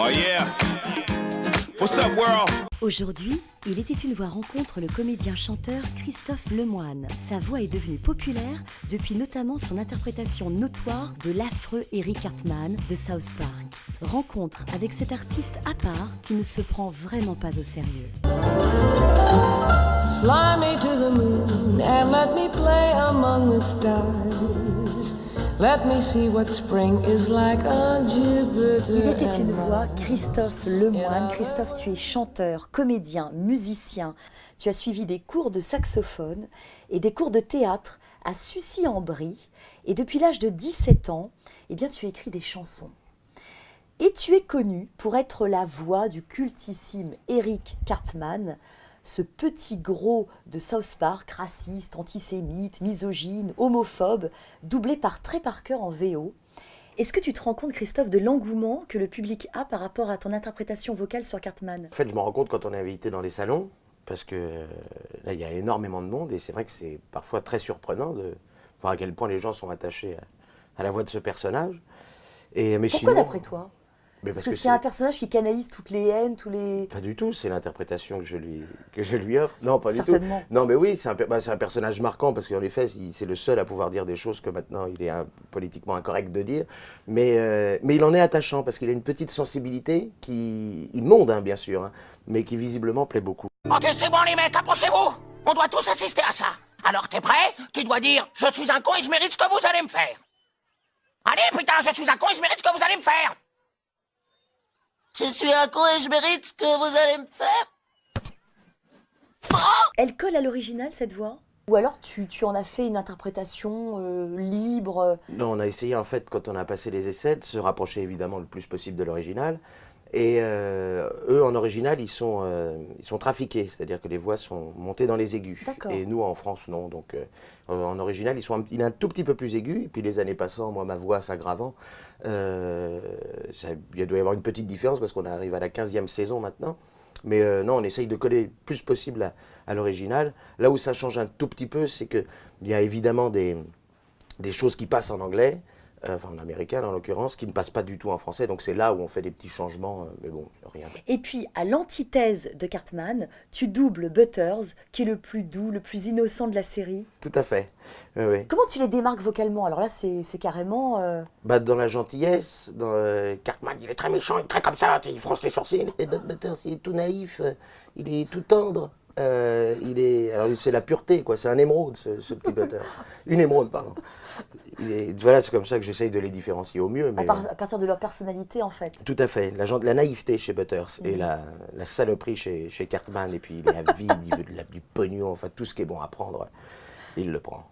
Oh yeah. What's up, world? Aujourd'hui, Il était une voix rencontre le comédien-chanteur Christophe Lemoine. Sa voix est devenue populaire depuis notamment son interprétation notoire de l'affreux Eric Cartman de South Park. Rencontre avec cet artiste à part qui ne se prend vraiment pas au sérieux. Fly me to the moon and let me play among the stars. Let me see what spring is like on Jupiter. Il était une voix, Christophe Lemoine. Christophe, tu es chanteur, comédien, musicien. Tu as suivi des cours de saxophone et des cours de théâtre à Sucy-en-Brie. Et depuis l'âge de 17 ans, eh bien, tu écris des chansons. Et tu es connu pour être la voix du cultissime Eric Cartman, ce petit gros de South Park, raciste, antisémite, misogyne, homophobe, doublé par Trey Parker en VO. Est-ce que tu te rends compte, Christophe, de l'engouement que le public a par rapport à ton interprétation vocale sur Cartman? En fait, je me rends compte quand on est invité dans les salons, parce que là, il y a énormément de monde, et c'est vrai que c'est parfois très surprenant de voir à quel point les gens sont attachés à la voix de ce personnage. Mais Pourquoi sinon, d'après toi? Parce que c'est un personnage qui canalise toutes les haines, tous les... Pas du tout, c'est l'interprétation que je lui offre. Non, pas du tout. Certainement. Non, mais oui, c'est un personnage marquant parce qu'en effet, c'est le seul à pouvoir dire des choses que maintenant il est politiquement incorrect de dire. Mais il en est attachant parce qu'il a une petite sensibilité qui immonde, hein, bien sûr, hein, mais qui visiblement plaît beaucoup. Ok, c'est bon les mecs, approchez-vous. On doit tous assister à ça. Alors t'es prêt? Tu dois dire « Je suis un con et je mérite ce que vous allez me faire ». Allez, putain, je suis un con et je mérite ce que vous allez me faire. Je suis un con et je mérite ce que vous allez me faire. Elle colle à l'original, cette voix? Ou alors tu en as fait une interprétation libre? Non, on a essayé en fait, quand on a passé les essais, de se rapprocher évidemment le plus possible de l'original. Et eux, en original, ils sont trafiqués, c'est-à-dire que les voix sont montées dans les aigus. D'accord. Et nous, en France, non. Donc, en original, il est un tout petit peu plus aigu. Et puis, les années passant, moi, ma voix s'aggravant, il doit y avoir une petite différence parce qu'on arrive à la 15e saison maintenant. Mais non, on essaye de coller le plus possible à l'original. Là où ça change un tout petit peu, c'est qu'il y a évidemment des choses qui passent en anglais, enfin en américain en l'occurrence, qui ne passent pas du tout en français. Donc c'est là où on fait des petits changements, mais bon, rien. Et puis, à l'antithèse de Cartman, tu doubles Butters, qui est le plus doux, le plus innocent de la série. Tout à fait, oui, oui. Comment tu les démarques vocalement? Alors là, c'est carrément... Dans la gentillesse, Cartman, il est très méchant, il est très comme ça, il fronce les sourcils. Et Butters, il est tout naïf, il est tout tendre. Alors c'est la pureté, quoi. C'est un émeraude, ce petit Butters. Une émeraude, pardon. Voilà, c'est comme ça que j'essaye de les différencier au mieux. Mais, à partir de leur personnalité, en fait. tout à fait. La naïveté chez Butters et la saloperie chez Cartman. Et puis il est avide, il veut du pognon, enfin tout ce qui est bon à prendre, il le prend.